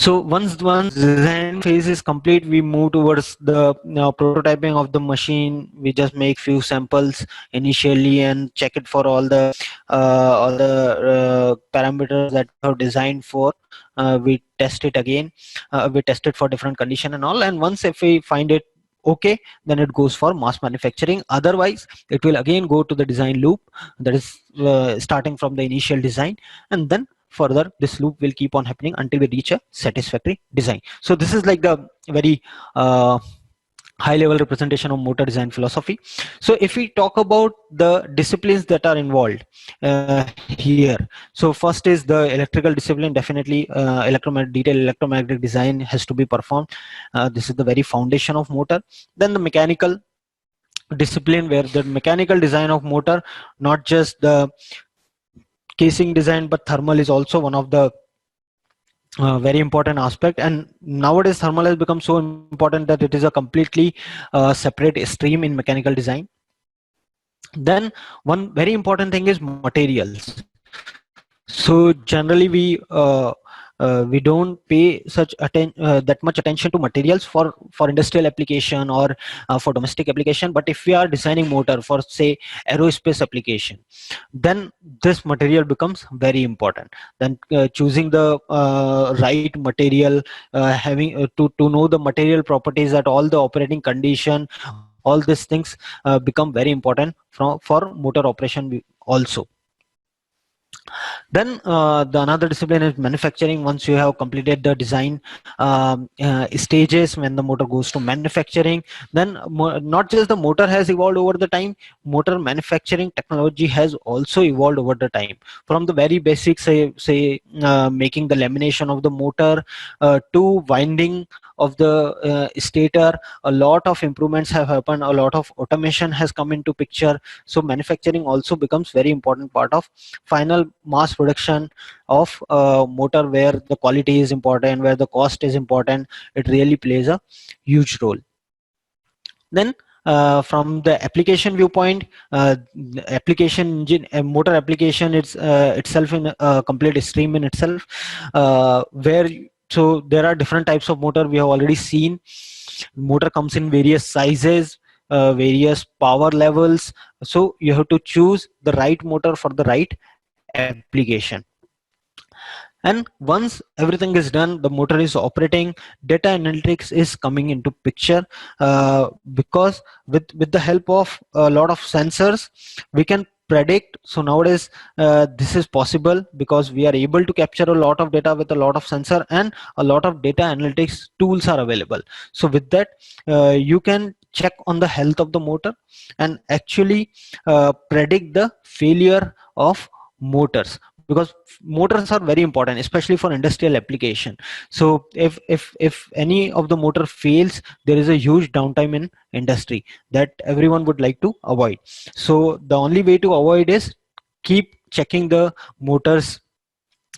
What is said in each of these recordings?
So once design phase is complete, we move towards the prototyping of the machine. We just make few samples initially and check it for all the parameters that we have designed for. We test it again. We test it for different condition and all. And once if we find it okay, then it goes for mass manufacturing. Otherwise, it will again go to the design loop, that is starting from the initial design, and then further this loop will keep on happening until we reach a satisfactory design. So this is like the very high level representation of motor design philosophy. So if we talk about the disciplines that are involved here, so first is the electrical discipline. Definitely detailed electromagnetic design has to be performed. This is the very foundation of motor. Then the mechanical discipline, where the mechanical design of motor, not just the casing design, but thermal is also one of the very important aspect. And nowadays thermal has become so important that it is a completely separate stream in mechanical design. Then one very important thing is materials. So generally we don't pay that much attention to materials for industrial application or for domestic application. But if we are designing motor for, say, aerospace application, then this material becomes very important. Then choosing the right material, having to know the material properties at all the operating condition, all these things become very important for motor operation also. Then the another discipline is manufacturing. Once you have completed the design stages, when the motor goes to manufacturing, then not just the motor has evolved over the time, motor manufacturing technology has also evolved over the time. From the very basic, say making the lamination of the motor to winding of the stator, a lot of improvements have happened, a lot of automation has come into picture. So manufacturing also becomes very important part of final mass production of motor, where the quality is important, where the cost is important. It really plays a huge role. Then from the application viewpoint, the application engine, motor application, it's itself in a complete stream in itself, where so there are different types of motor. We have already seen motor comes in various sizes, various power levels. So you have to choose the right motor for the right application. And once everything is done, the motor is operating, data analytics is coming into picture, because with the help of a lot of sensors we can predict. So nowadays this is possible because we are able to capture a lot of data with a lot of sensor, and a lot of data analytics tools are available. So with that you can check on the health of the motor and actually predict the failure of motors, because motors are very important, especially for industrial application. So if any of the motor fails, there is a huge downtime in industry that everyone would like to avoid. So the only way to avoid is keep checking the motors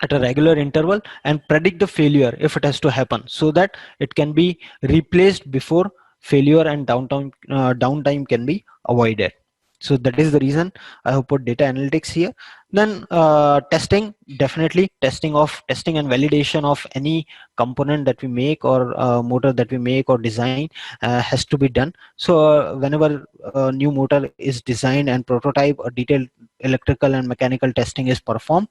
at a regular interval and predict the failure if it has to happen, so that it can be replaced before failure and downtime can be avoided. So that is the reason I have put data analytics here. Then testing, definitely testing and validation of any component that we make, or motor that we make or design, has to be done. So whenever a new motor is designed and prototype, a detailed electrical and mechanical testing is performed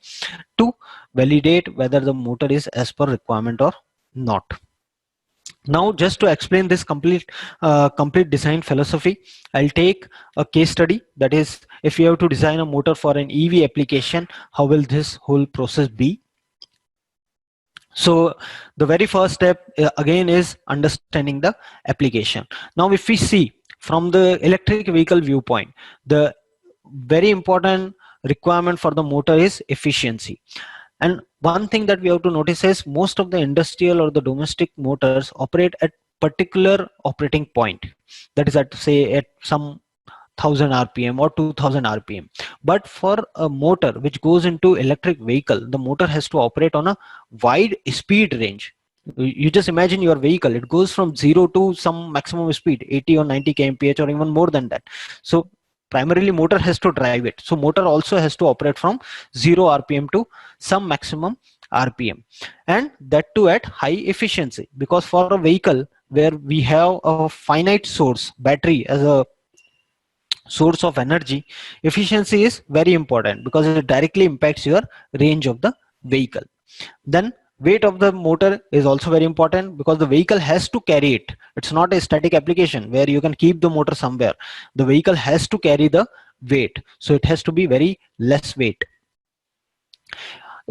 to validate whether the motor is as per requirement or not. Now, just to explain this complete design philosophy, I'll take a case study. That is, if you have to design a motor for an EV application, how will this whole process be? So the very first step again is understanding the application. Now, if we see from the electric vehicle viewpoint, the very important requirement for the motor is efficiency. And one thing that we have to notice is most of the industrial or the domestic motors operate at particular operating point, that is at, say, at some 1000 rpm or 2000 rpm. But for a motor which goes into electric vehicle, the motor has to operate on a wide speed range. You just imagine your vehicle, it goes from 0 to some maximum speed 80 or 90 kmph or even more than that. So primarily motor has to drive it. So motor also has to operate from 0 rpm to some maximum rpm, and that too at high efficiency, because for a vehicle where we have a finite source battery as a source of energy, efficiency is very important because it directly impacts your range of the vehicle. Then weight of the motor is also very important because the vehicle has to carry it. It's not a static application where you can keep the motor somewhere. The vehicle has to carry the weight, so it has to be very less weight.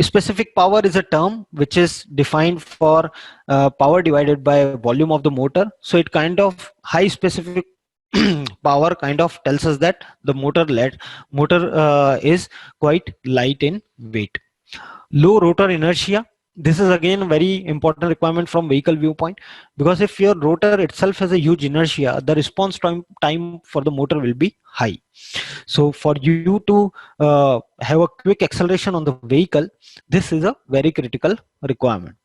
Specific power is a term which is defined for power divided by volume of the motor. So it kind of high specific power kind of tells us that the motor is quite light in weight. Low rotor inertia, this is again a very important requirement from vehicle viewpoint, because if your rotor itself has a huge inertia, the response time for the motor will be high. So for you to have a quick acceleration on the vehicle, this is a very critical requirement.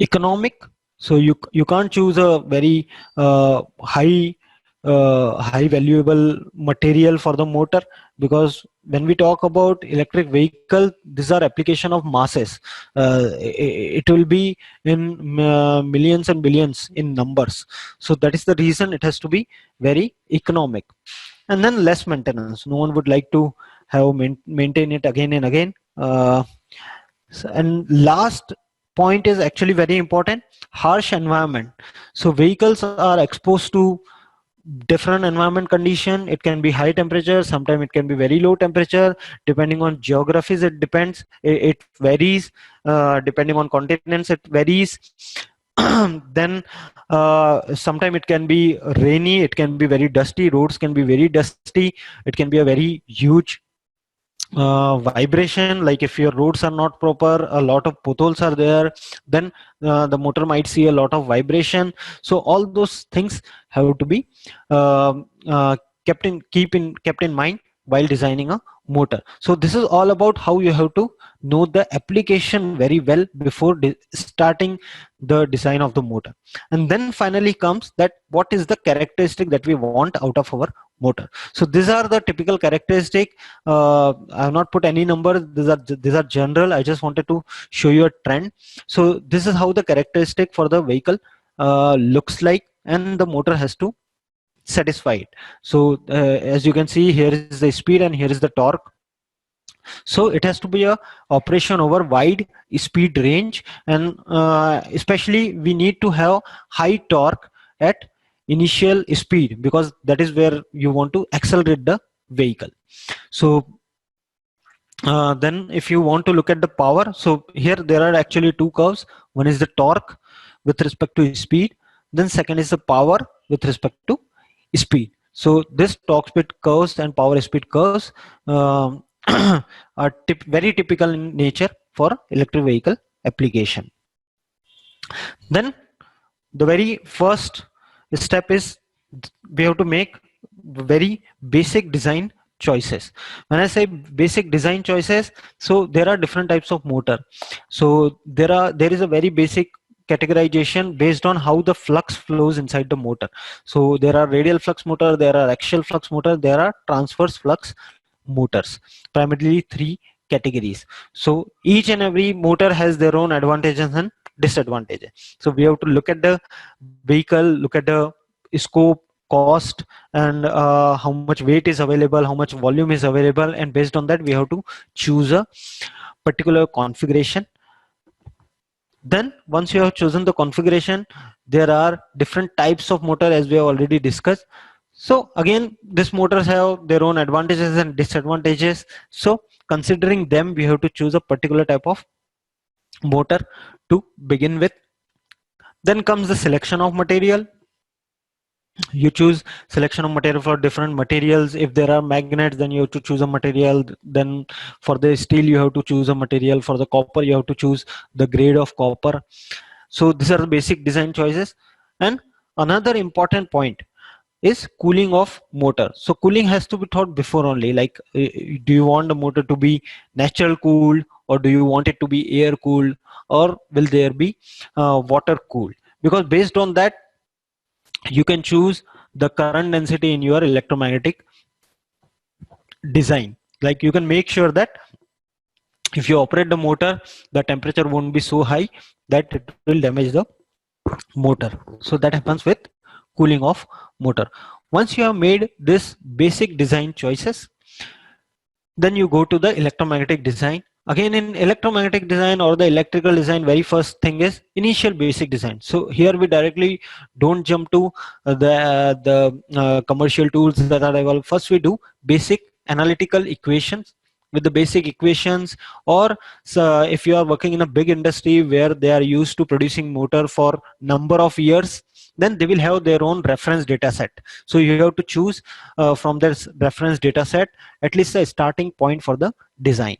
Economic, so you can't choose a very high valuable material for the motor, because when we talk about electric vehicle, these are application of masses. It will be in millions and billions in numbers, so that is the reason it has to be very economic. And then less maintenance, no one would like to have maintain it again and again. And last point is actually very important: harsh environment. So vehicles are exposed to different environment condition. It can be high temperature, sometimes it can be very low temperature, depending on geographies. It depends, it varies. Depending on continents it varies. Then sometimes it can be rainy, it can be very dusty, roads can be very dusty, it can be a very huge vibration, like if your roads are not proper, a lot of potholes are there, then the motor might see a lot of vibration. So all those things have to be kept in mind while designing a motor. So this is all about how you have to know the application very well before starting the design of the motor. And then finally comes that what is the characteristic that we want out of our motor. So these are the typical characteristic. I have not put any number, these are general. I just wanted to show you a trend. So this is how the characteristic for the vehicle looks like, and the motor has to satisfy it. So as you can see, here is the speed and here is the torque. So it has to be a operation over wide speed range, and especially we need to have high torque at initial speed, because that is where you want to accelerate the vehicle. So then if you want to look at the power, so here there are actually two curves. One is the torque with respect to speed, then second is the power with respect to speed. So this torque speed curves and power speed curves are very typical in nature for electric vehicle application. Then the very first step is we have to make very basic design choices. When I say basic design choices, so there are different types of motor. So there is a very basic categorization based on how the flux flows inside the motor. So there are radial flux motor, there are axial flux motor, there are transverse flux motors, primarily three categories. So each and every motor has their own advantages and disadvantages. So we have to look at the vehicle, look at the scope, cost, and how much weight is available, how much volume is available, and based on that we have to choose a particular configuration. Then once you have chosen the configuration, there are different types of motor, as we have already discussed. So again, these motors have their own advantages and disadvantages. So considering them, we have to choose a particular type of motor to begin with. Then comes the selection of material. You choose selection of material for different materials. If there are magnets, then you have to choose a material. Then for the steel, you have to choose a material. For the copper, you have to choose the grade of copper. So these are the basic design choices. And another important point is cooling of motor. So cooling has to be thought before only, like do you want the motor to be natural cooled, or do you want it to be air cooled, or will there be water cooled? Because based on that you can choose the current density in your electromagnetic design. Like you can make sure that If you operate the motor, the temperature won't be so high that it will damage the motor. So that happens with cooling of motor. Once you have made this basic design choices, then you go to the electromagnetic design. Again, in electromagnetic design or the electrical design, very first thing is initial basic design. So here we directly don't jump to the commercial tools that are available. First we do basic analytical equations. With the basic equations, or so if you are working in a big industry where they are used to producing motor for number of years, then they will have their own reference data set. So you have to choose from this reference data set at least a starting point for the design.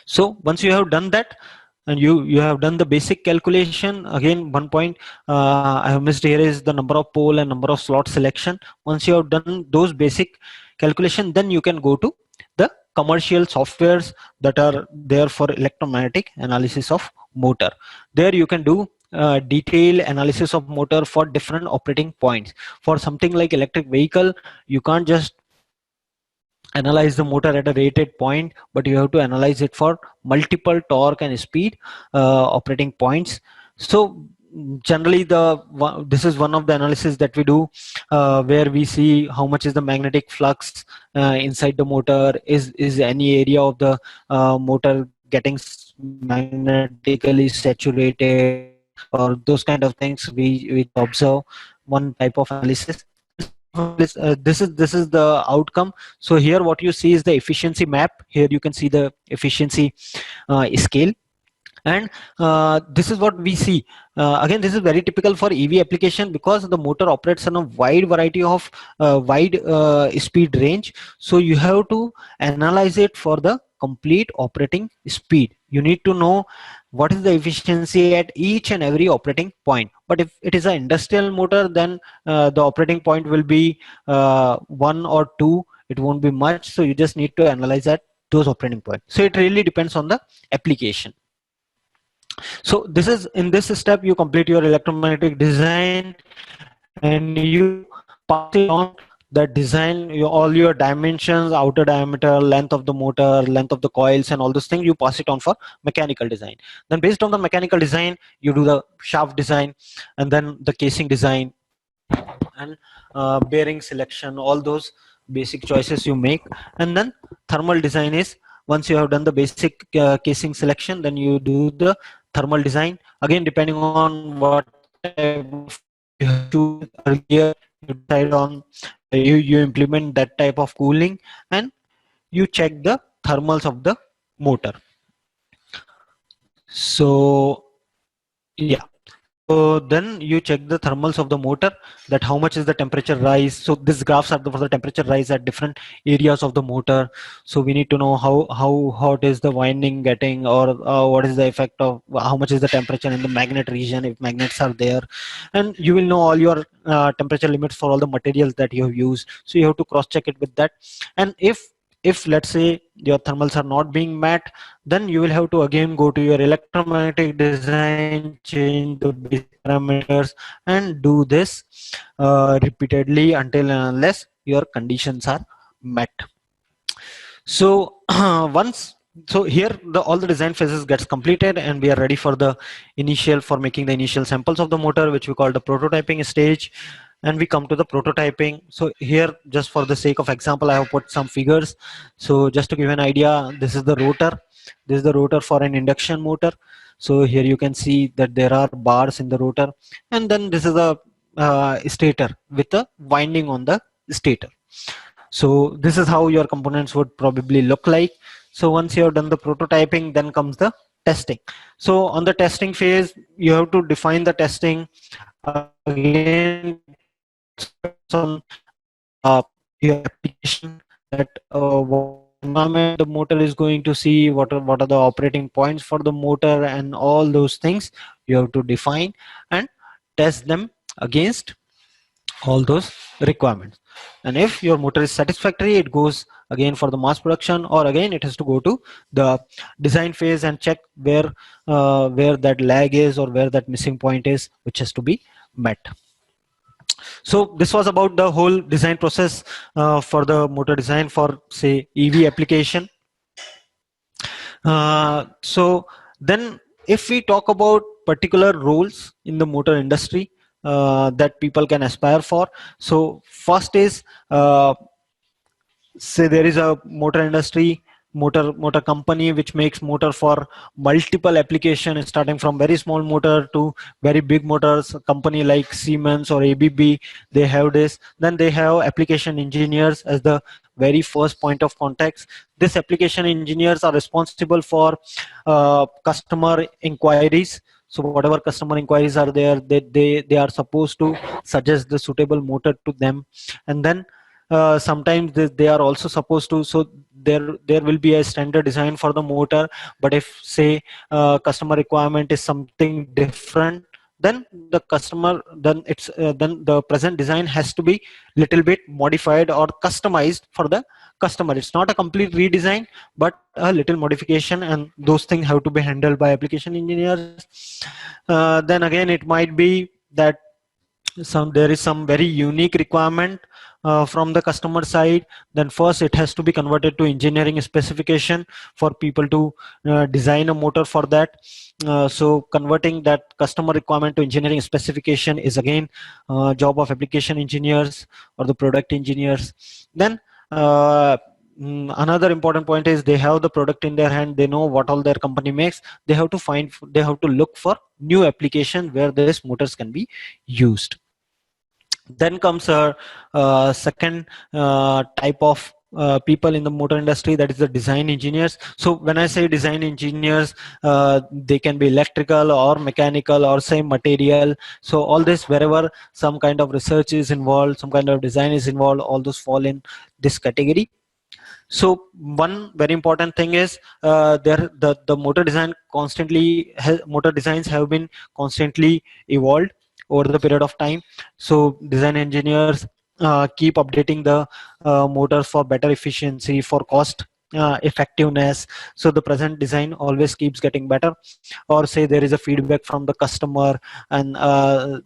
So once you have done that, and you have done the basic calculation, again one point I have missed here is the number of pole and number of slot selection. Once you have done those basic calculation, then you can go to the commercial softwares that are there for electromagnetic analysis of motor. There you can do detailed analysis of motor for different operating points. For something like electric vehicle, you can't just analyze the motor at a rated point, but you have to analyze it for multiple torque and speed operating points. So generally this is one of the analysis that we do, where we see how much is the magnetic flux inside the motor. Is any area of the motor getting magnetically saturated, or those kind of things we observe. One type of analysis. This is the outcome. So here what you see is the efficiency map. Here you can see the efficiency scale, and this is what we see. Again, this is very typical for EV application because the motor operates on a wide variety of wide speed range. So you have to analyze it for the complete operating speed. You need to know what is the efficiency at each and every operating point. But if it is an industrial motor, then the operating point will be one or two. It won't be much. So you just need to analyze at those operating points. So it really depends on the application. So this is, in this step you complete your electromagnetic design and you pass it on the design, all your dimensions, outer diameter, length of the motor, length of the coils and all those things, you pass it on for mechanical design. Then based on the mechanical design, you do the shaft design, and then the casing design and bearing selection, all those basic choices you make. And then thermal design is, once you have done the basic casing selection, then you do the thermal design. Again, depending on what type of you have choose earlier, you decide on, you implement that type of cooling, and you check the thermals of the motor. So yeah, so then you check the thermals of the motor, that how much is the temperature rise. So these graphs are for the temperature rise at different areas of the motor. So we need to know how hot is the winding getting, or what is the effect of how much is the temperature in the magnet region if magnets are there. And you will know all your temperature limits for all the materials that you have used. So you have to cross check it with that. And if let's say your thermals are not being met, then you will have to again go to your electromagnetic design, change the basic parameters, and do this repeatedly until and unless your conditions are met. So once, so here all the design phases gets completed and we are ready for the initial, for making the initial samples of the motor, which we call the prototyping stage. And we come to the prototyping. So here, just for the sake of example, I have put some figures. So just to give an idea, this is the rotor. This is the rotor for an induction motor. So here you can see that there are bars in the rotor, and then this is a stator with a winding on the stator. So this is how your components would probably look like. So once you have done the prototyping, then comes the testing. So on the testing phase, you have to define the testing. Again, on your application, that what environment the motor is going to see, what are the operating points for the motor, and all those things you have to define and test them against all those requirements. And if your motor is satisfactory, it goes again for the mass production, or again it has to go to the design phase and check where that lag is, or where that missing point is, which has to be met. So this was about the whole design process for the motor design for, say, EV application. So then if we talk about particular roles in the motor industry that people can aspire for, so first is say there is a motor industry, motor company which makes motor for multiple applications, starting from very small motor to very big motors. A company like Siemens or ABB, they have this. Then they have application engineers as the very first point of contact. This application engineers are responsible for customer inquiries. So whatever customer inquiries are there, they are supposed to suggest the suitable motor to them. And then sometimes they are also supposed to, so there will be a standard design for the motor, but if say customer requirement is something different, then the customer, then the present design has to be little bit modified or customized for the customer. It's not a complete redesign, but a little modification, and those things have to be handled by application engineers. Then again, it might be that there is some very unique requirement from the customer side. Then first it has to be converted to engineering specification for people to design a motor for that. So converting that customer requirement to engineering specification is again job of application engineers or the product engineers. Then another important point is they have the product in their hand, they know what all their company makes. They have to look for new application where these motors can be used. Then comes a second type of people in the motor industry, that is the design engineers. So when I say design engineers, they can be electrical or mechanical or say material. So all this, wherever some kind of research is involved, some kind of design is involved, all those fall in this category. So one very important thing is the motor design motor designs have been constantly evolved over the period of time. So design engineers keep updating the motors for better efficiency, for cost effectiveness. So the present design always keeps getting better. Or say there is a feedback from the customer, and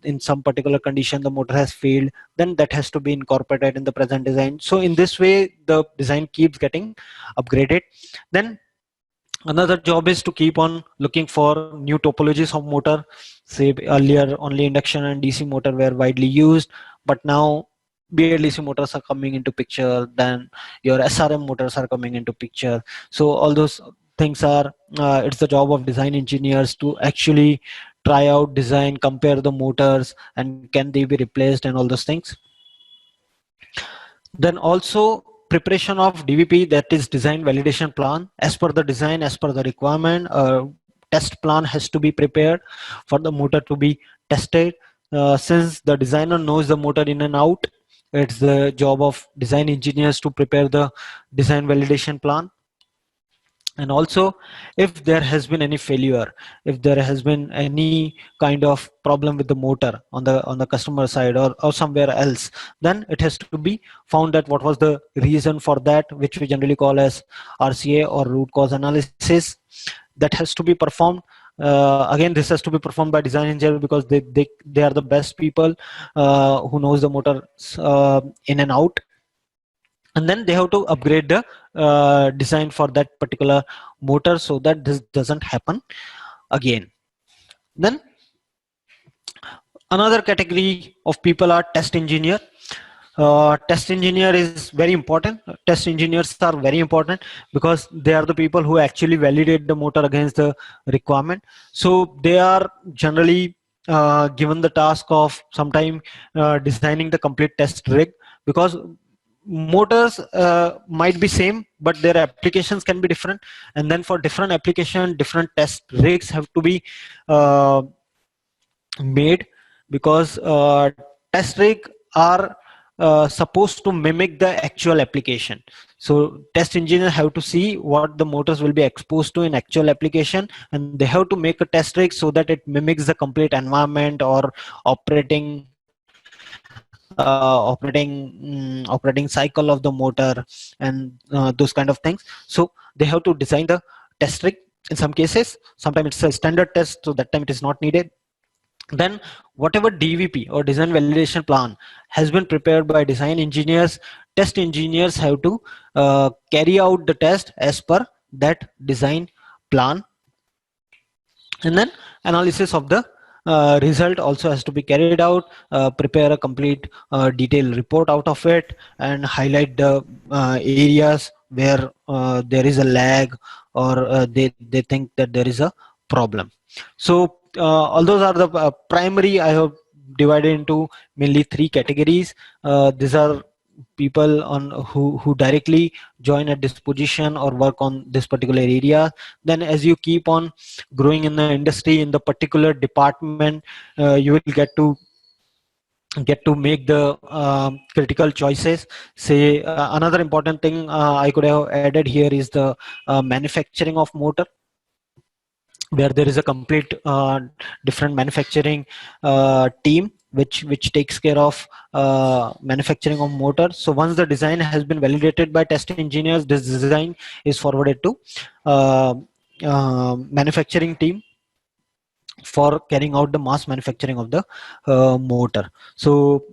in some particular condition the motor has failed, then that has to be incorporated in the present design. So in this way the design keeps getting upgraded. Then another job is to keep on looking for new topologies of motor. Say earlier only induction and DC motor were widely used, but now BLDC motors are coming into picture, then your SRM motors are coming into picture. So all those things are, it's the job of design engineers to actually try out, design, compare the motors, and can they be replaced and all those things. Then also preparation of DVP, that is design validation plan. As per the design, as per the requirement, test plan has to be prepared for the motor to be tested. Since the designer knows the motor in and out, it's the job of design engineers to prepare the design validation plan. And also, if there has been any failure, if there has been any kind of problem with the motor on the customer side or somewhere else, then it has to be found that what was the reason for that, which we generally call as RCA or root cause analysis. That has to be performed. Again, this has to be performed by design engineer, because they are the best people who knows the motor in and out. And then they have to upgrade the design for that particular motor so that this doesn't happen again. Then another category of people are test engineer. Test engineer is very important. Test engineers are very important because they are the people who actually validate the motor against the requirement. So they are generally given the task of sometime designing the complete test rig, because motors might be same, but their applications can be different, and then for different application different test rigs have to be uh, made, because test rig are supposed to mimic the actual application. So test engineers have to see what the motors will be exposed to in actual application, and they have to make a test rig so that it mimics the complete environment or operating operating cycle of the motor, and those kind of things. So they have to design the test rig. In some cases, sometimes it's a standard test, so that time it is not needed. Then whatever DVP or design validation plan has been prepared by design engineers, test engineers have to carry out the test as per that design plan, and then analysis of the result also has to be carried out. Prepare a complete detailed report out of it, and highlight the areas where there is a lag, or they think that there is a problem. So all those are the primary, I have divided into mainly three categories. These are people on who directly join at this position or work on this particular area. Then as you keep on growing in the industry in the particular department, you will get to make the critical choices. Say another important thing I could have added here is the manufacturing of motor, where there is a complete different manufacturing team which takes care of manufacturing of motor. So once the design has been validated by test engineers, this design is forwarded to uh, manufacturing team for carrying out the mass manufacturing of the motor. So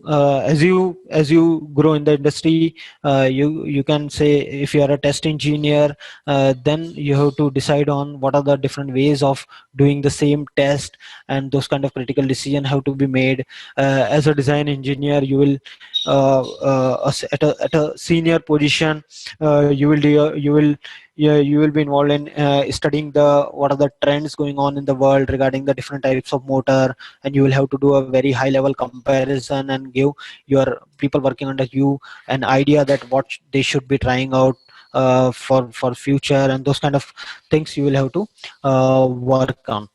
as you grow in the industry, you can say, if you are a test engineer, then you have to decide on what are the different ways of doing the same test, and those kind of critical decisions have to be made. As a design engineer, you will at a senior position, you will be involved in studying the what are the trends going on in the world regarding the different types of motor, and you will have to do a very high level comparison and give your people working under you an idea that what they should be trying out for future, and those kind of things you will have to work on.